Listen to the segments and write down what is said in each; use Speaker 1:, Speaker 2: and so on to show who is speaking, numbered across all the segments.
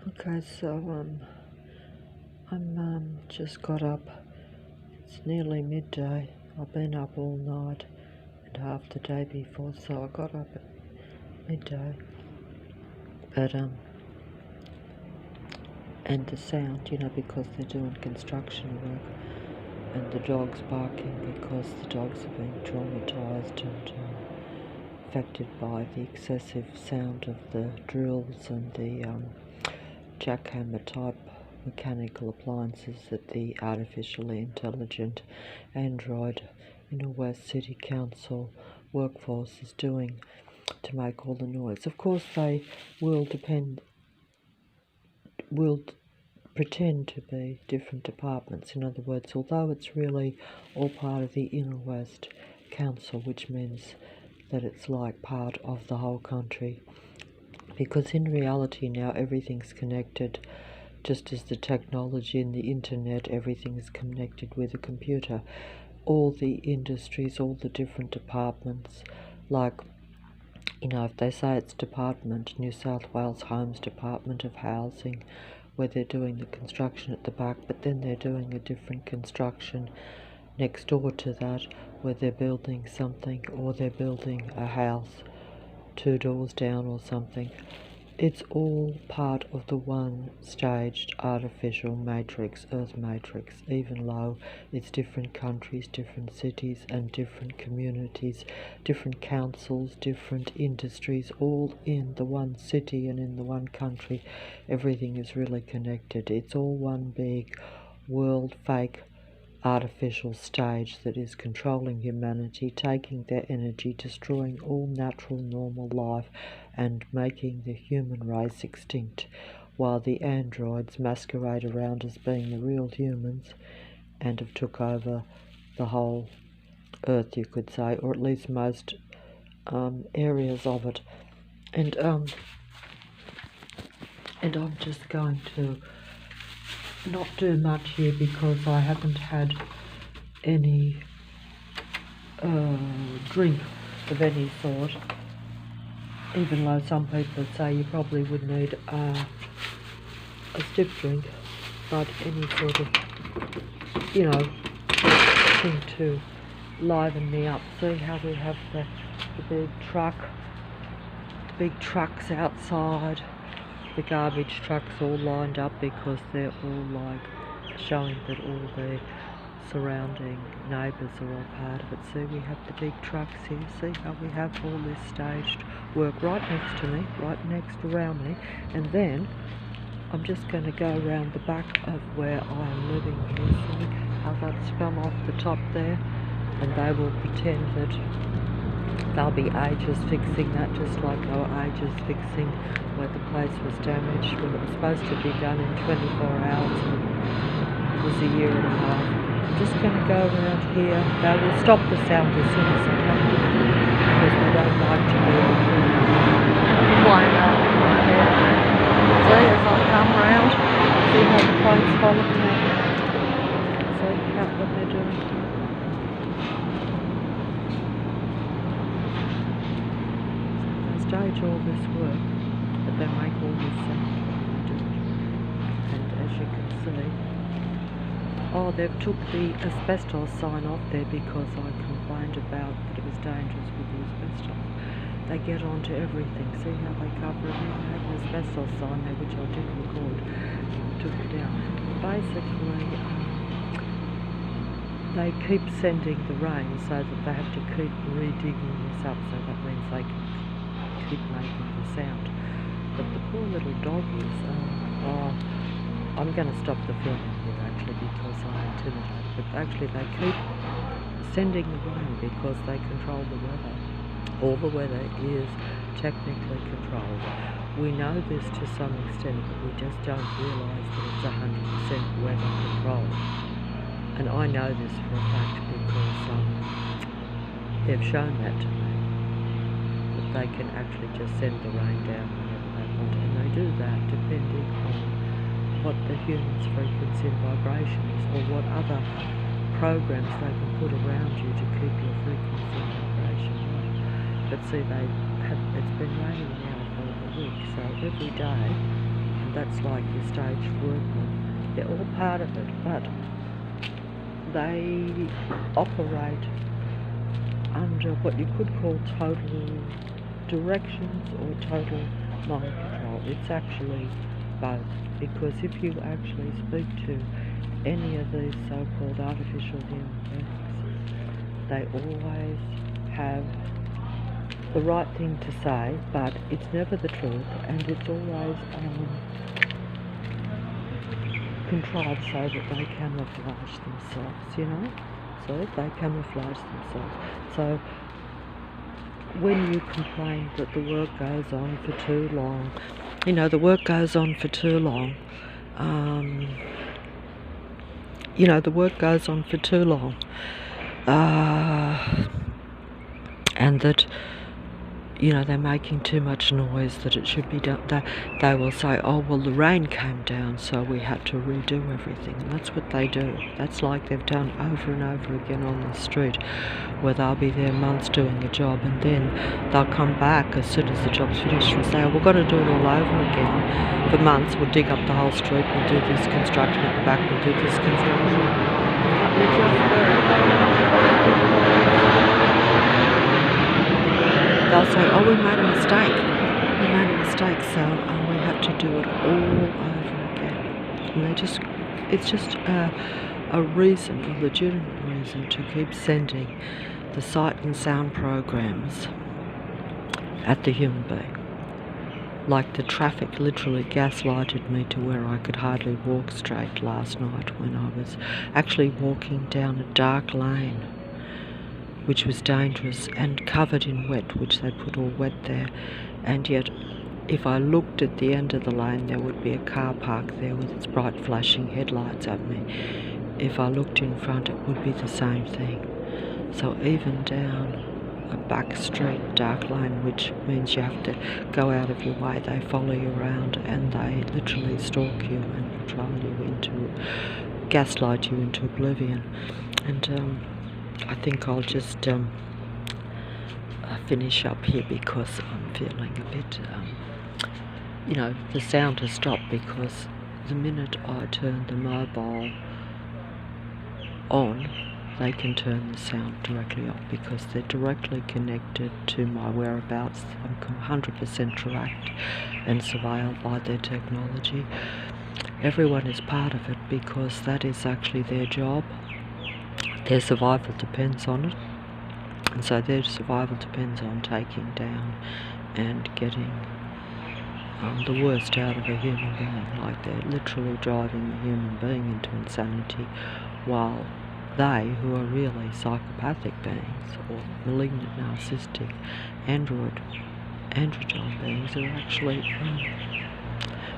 Speaker 1: Okay, so I'm just got up. It's nearly midday. I've been up all night and half the day before, so I got up at midday. But and the sound, because they're doing construction work, and the dogs barking because the dogs are being traumatised and affected by the excessive sound of the drills and the jackhammer type mechanical appliances that the artificially intelligent android West City Council workforce is doing to make all the noise. Of course, they will pretend to be different departments. In other words, although it's really all part of the Inner West Council, which means that it's like part of the whole country, because in reality now everything's connected. Just as the technology and the internet, everything is connected with a computer. All the industries, all the different departments, like, if they say it's Department, New South Wales Homes Department of Housing, where they're doing the construction at the back, but then they're doing a different construction next door to that, where they're building something, or they're building a house 2 doors down or something. It's all part of the one staged artificial matrix, Earth matrix, even though it's different countries, different cities and different communities, different councils, different industries, all in the one city and in the one country. Everything is really connected. It's all one big world fake artificial stage that is controlling humanity, taking their energy, destroying all natural normal life and making the human race extinct, while the androids masquerade around as being the real humans and have took over the whole earth, you could say, or at least most areas of it. And I'm just going to not do much here because I haven't had any drink of any sort, even though some people say you probably would need a stiff drink, but any sort of thing to liven me up. See how we have the big trucks outside, the garbage trucks all lined up because they're all like showing that all the surrounding neighbours are all part of it. See, we have the big trucks here. See how we have all this staged work right next to me, right next around me, and then I'm just going to go around the back of where I am living here. See how that's come off the top there, and they will pretend that they'll be ages fixing that, just like they were ages fixing where the place was damaged when it was supposed to be done in 24 hours and it was a year and a half. I'm just going to go around here. They will stop the sound as soon as I come here because they don't like to be flying out in my head. See, as I come round, see how the plane's following me. See how what they're doing. Stage all this work, but they make all this sound. And as you can see, they've took the asbestos sign off there because I complained about that it was dangerous with the asbestos. They get onto everything. See how they cover it? They have an asbestos sign there, which I did record. Took it down. Basically, they keep sending the rain so that they have to keep redigging this up. So that means they can keep making the sound. But the poor little doggies, I'm going to stop the filming here actually because I'm intimidated. But actually they keep sending the rain because they control the weather. All the weather is technically controlled. We know this to some extent, but we just don't realise that it's 100% weather control. And I know this for a fact because they've shown that to me. They can actually just send the rain down whenever they want, and they do that depending on what the human's frequency and vibration is, or what other programs they can put around you to keep your frequency and vibration right. But see, it's been raining now for a week, so every day, and that's like your stage workmen. They're all part of it, but they operate under what you could call total directions or total mind control. It's actually both, because if you actually speak to any of these so-called artificial human beings, they always have the right thing to say, but it's never the truth, and it's always contrived so that they camouflage themselves, you know? So they camouflage themselves. So when you complain that the work goes on for too long, you know, the work goes on for too long, you know, the work goes on for too long, and that, you know, they're making too much noise, that it should be done. They will say, oh, well, the rain came down, so we had to redo everything. And that's what they do. That's like they've done over and over again on the street, where they'll be there months doing a job, and then they'll come back as soon as the job's finished and say, oh, we've got to do it all over again. For months, we'll dig up the whole street, we'll do this construction at the back, we'll do this construction. They'll say, oh, we made a mistake, so we have to do it all over again. And it's just a reason, a legitimate reason, to keep sending the sight and sound programs at the human being. Like the traffic literally gaslighted me to where I could hardly walk straight last night when I was actually walking down a dark lane, which was dangerous and covered in wet, which they put all wet there. And yet, if I looked at the end of the lane, there would be a car parked there with its bright flashing headlights at me. If I looked in front, it would be the same thing. So even down a back street, dark lane, which means you have to go out of your way, they follow you around and they literally stalk you and control you gaslight you into oblivion. And I think I'll just finish up here because I'm feeling a bit, you know, the sound has stopped, because the minute I turn the mobile on, they can turn the sound directly off, because they're directly connected to my whereabouts. I'm 100% tracked and surveilled by their technology. Everyone is part of it, because that is actually their job. Their survival depends on it, and so their survival depends on taking down and getting the worst out of a human being. Like, they're literally driving the human being into insanity, while they, who are really psychopathic beings or malignant narcissistic androgyne beings, are actually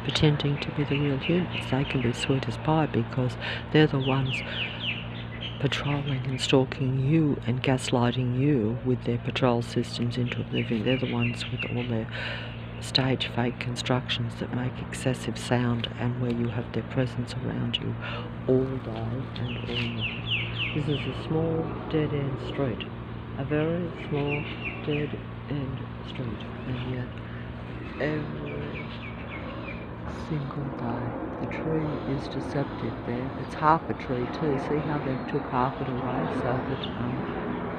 Speaker 1: pretending to be the real humans. They can be sweet as pie, because they're the ones patrolling and stalking you and gaslighting you with their patrol systems into oblivion. They're the ones with all their stage fake constructions that make excessive sound, and where you have their presence around you all day and all night. This is a small dead-end street, a very small dead-end street, and yet every single day the tree is deceptive there. It's half a tree too. See how they took half it away, so that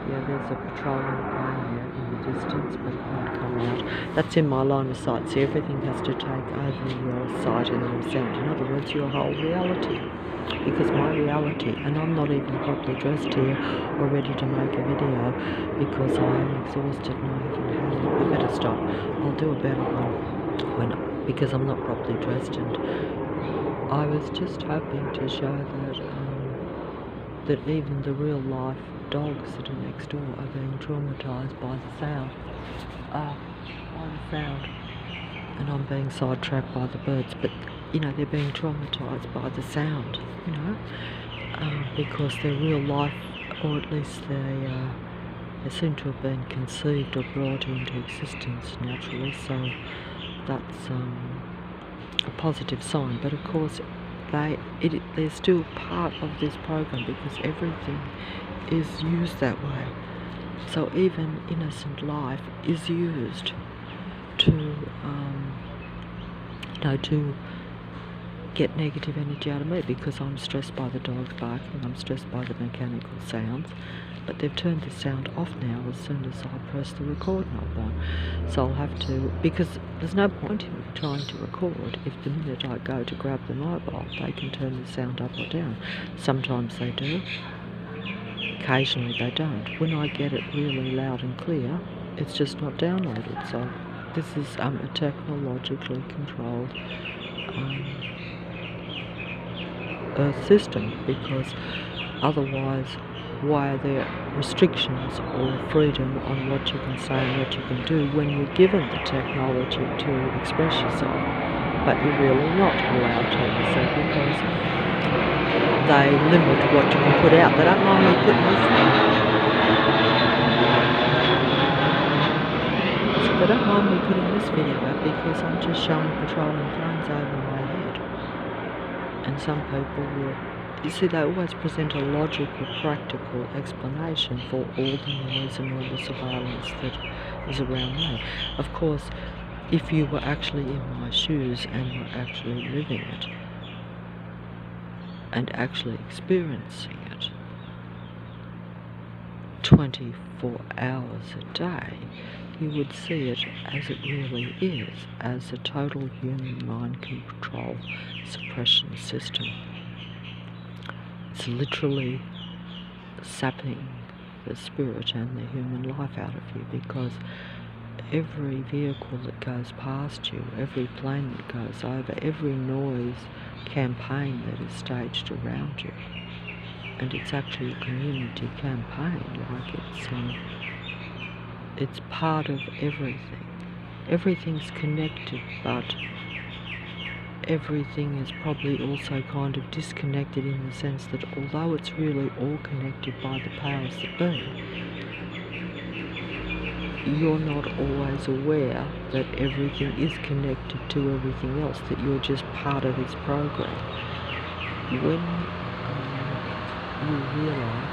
Speaker 1: yeah, there's a patrolling plane there in the distance, but it won't come out. That's in my line of sight. See, everything has to take over your sight and your sound. In other words, your whole reality. Because my reality, and I'm not even properly dressed here or ready to make a video, because I am exhausted and I haven't had it. I better stop. I'll do a better one because I'm not properly dressed. And I was just hoping to show that even the real life dogs that are next door are being traumatised by the sound. And I'm being sidetracked by the birds, but you know, they're being traumatised by the sound, you know, because their real life, or at least they seem to have been conceived or brought into existence naturally, so that's a positive sign. But of course, they're still part of this program, because everything is used that way. So even innocent life is used to get negative energy out of me because I'm stressed by the dogs barking, I'm stressed by the mechanical sounds. But they've turned the sound off now as soon as I press the record knob on. So I'll have to, because there's no point in me trying to record if the minute I go to grab the mobile, they can turn the sound up or down. Sometimes they do, occasionally they don't. When I get it really loud and clear, it's just not downloaded. So this is a technologically controlled system, because otherwise, why are there restrictions or freedom on what you can say and what you can do when you're given the technology to express yourself, but you're really not allowed to, you see, because they limit what you can put out. They don't mind me putting this so they don't mind me putting this video out because I'm just showing patrolling planes over my head. And some people will, you see, they always present a logical, practical explanation for all the noise and all the surveillance that is around me. Of course, if you were actually in my shoes and were actually living it and actually experiencing it 24 hours a day, you would see it as it really is, as a total human mind control suppression system. It's literally sapping the spirit and the human life out of you, because every vehicle that goes past you, every plane that goes over, every noise campaign that is staged around you, and it's actually a community campaign, like it's part of everything. Everything's connected, but everything is probably also kind of disconnected in the sense that although it's really all connected by the powers that be, you're not always aware that everything is connected to everything else, that you're just part of this program. When you realise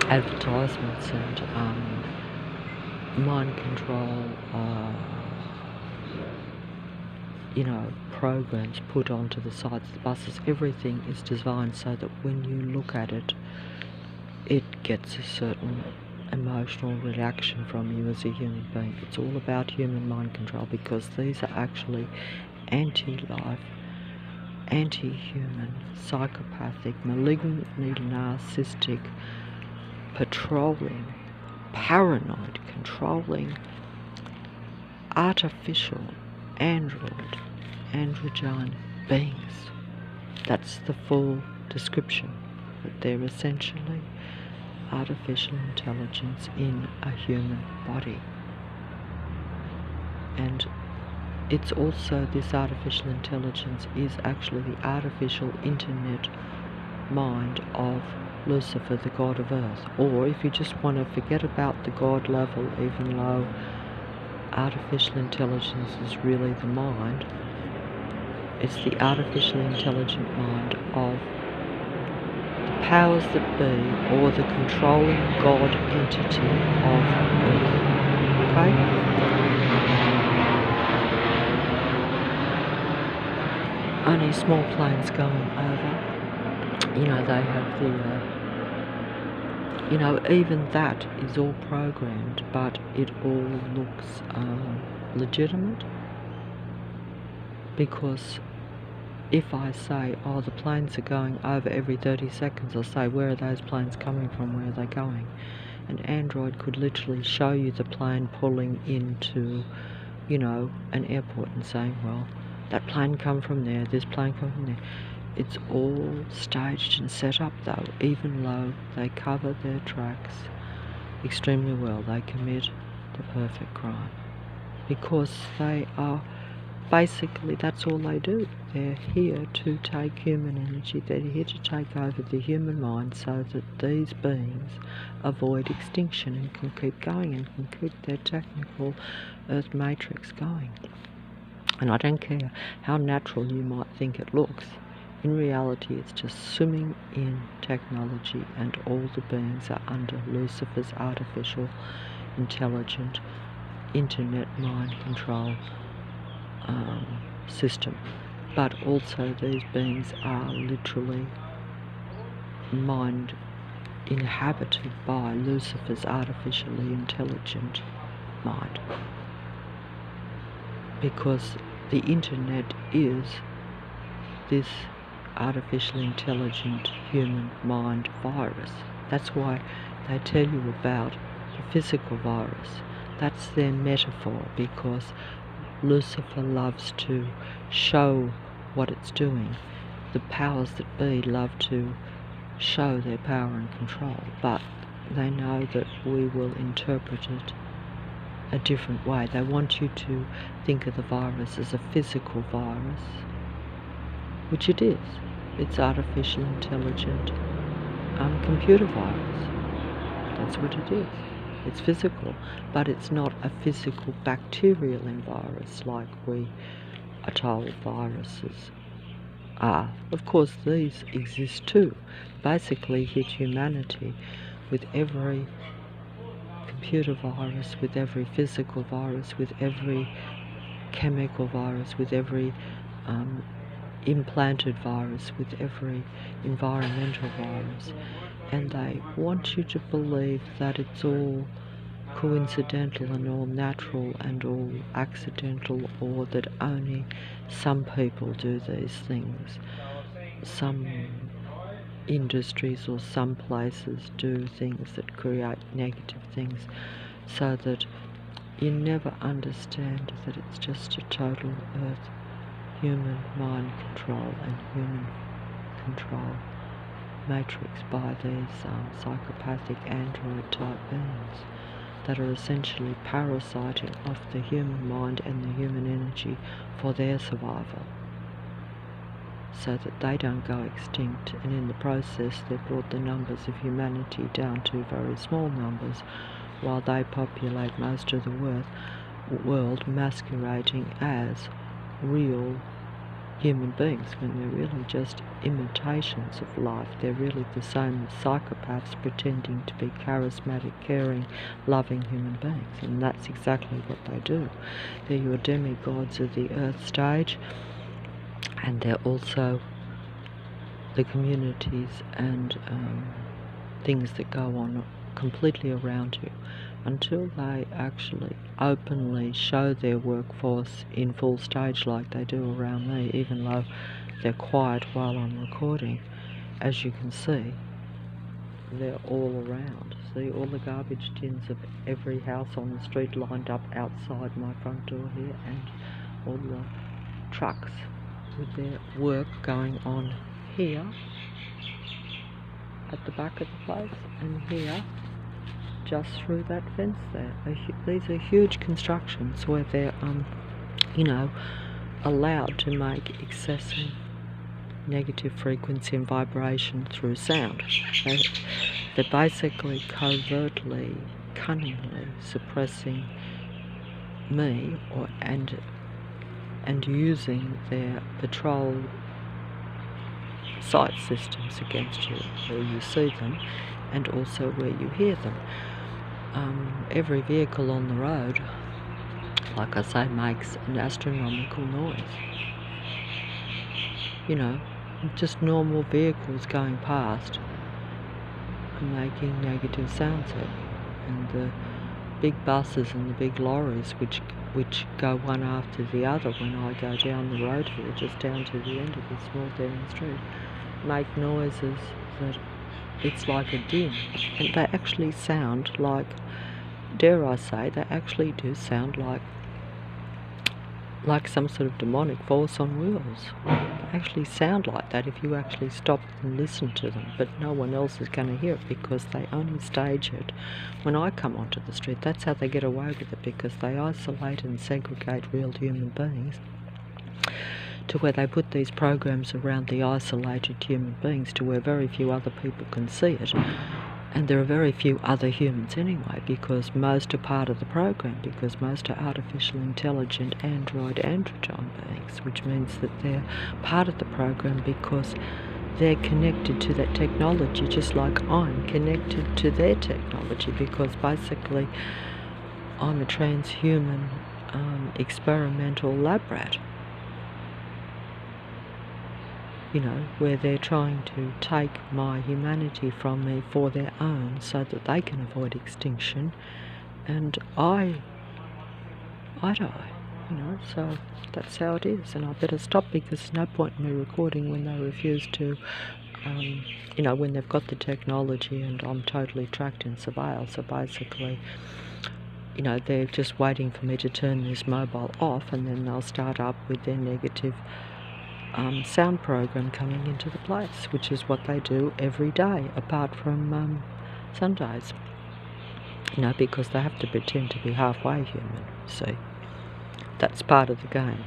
Speaker 1: advertisements and mind control, programs put onto the sides of the buses. Everything is designed so that when you look at it, it gets a certain emotional reaction from you as a human being. It's all about human mind control, because these are actually anti-life, anti-human, psychopathic, malignantly narcissistic, patrolling, paranoid, controlling, artificial, androgyne beings. That's the full description, that they're essentially artificial intelligence in a human body. And it's also, this artificial intelligence is actually the artificial internet mind of Lucifer, the god of earth. Or if you just want to forget about the god level, even though artificial intelligence is really the mind, it's the artificial intelligent mind of the powers that be, or the controlling god entity of earth. Okay? Only small planes going over. They have the, even that is all programmed, but it all looks legitimate. Because if I say, oh, the planes are going over every 30 seconds, I'll say, where are those planes coming from? Where are they going? And Android could literally show you the plane pulling into, an airport and saying, well, that plane come from there, this plane come from there. It's all staged and set up, though, even though they cover their tracks extremely well. They commit the perfect crime, because they are basically, that's all they do. They're here to take human energy. They're here to take over the human mind so that these beings avoid extinction and can keep going and can keep their technical Earth matrix going. And I don't care how natural you might think it looks. In reality, it's just swimming in technology, and all the beings are under Lucifer's artificial, intelligent, internet mind control system. But also these beings are literally mind inhabited by Lucifer's artificially intelligent mind. Because the internet is this artificially intelligent human mind virus. That's why they tell you about the physical virus. That's their metaphor, because Lucifer loves to show what it's doing. The powers that be love to show their power and control, but they know that we will interpret it a different way. They want you to think of the virus as a physical virus, which it is. It's artificial intelligent computer virus. That's what it is. It's physical, but it's not a physical bacterial virus like we are told viruses are. Of course, these exist too. Basically hit humanity with every computer virus, with every physical virus, with every chemical virus, with every implanted virus, with every environmental virus. And they want you to believe that it's all coincidental and all natural and all accidental, or that only some people do these things. Some industries or some places do things that create negative things, so that you never understand that it's just a total earth human mind control and human control matrix by these psychopathic android type beings that are essentially parasiting off the human mind and the human energy for their survival, so that they don't go extinct, and in the process they've brought the numbers of humanity down to very small numbers, while they populate most of the world masquerading as real human beings, when they're really just imitations of life. They're really the same as psychopaths pretending to be charismatic, caring, loving human beings, and that's exactly what they do. They're your demigods of the earth stage, and they're also the communities and things that go on completely around you, until they actually openly show their workforce in full stage like they do around me, even though they're quiet while I'm recording. As you can see, they're all around. See all the garbage tins of every house on the street lined up outside my front door here, and all the trucks with their work going on here at the back of the place, and here just through that fence there. These are huge constructions where they're allowed to make excessive negative frequency and vibration through sound. They're basically covertly, cunningly suppressing me, and using their patrol sight systems against you, where you see them and also where you hear them. Every vehicle on the road, like I say, makes an astronomical noise. Just normal vehicles going past are making negative sounds at you. And the big buses and the big lorries, which go one after the other when I go down the road here, just down to the end of this small down street, make noises that it's like a din. And they actually sound like, dare I say, they actually do sound like some sort of demonic force on wheels. They actually sound like that if you actually stop and listen to them, but no one else is going to hear it, because they only stage it when I come onto the street. That's how they get away with it, because they isolate and segregate real human beings, to where they put these programs around the isolated human beings to where very few other people can see it, And there are very few other humans anyway, because most are part of the program, because most are artificial intelligent android androgen beings, which means that they're part of the program because they're connected to that technology, just like I'm connected to their technology, because basically I'm a transhuman experimental lab rat. You know, where they're trying to take my humanity from me for their own so that they can avoid extinction, and I die, you know, so that's how it is. And I better stop, because there's no point in me recording when they refuse to, you know, when they've got the technology and I'm totally tracked and surveilled. So basically, you know, they're just waiting for me to turn this mobile off, and then they'll start up with their negative sound program coming into the place, which is what they do every day, apart from Sundays. You know, because they have to pretend to be halfway human, see. That's part of the game.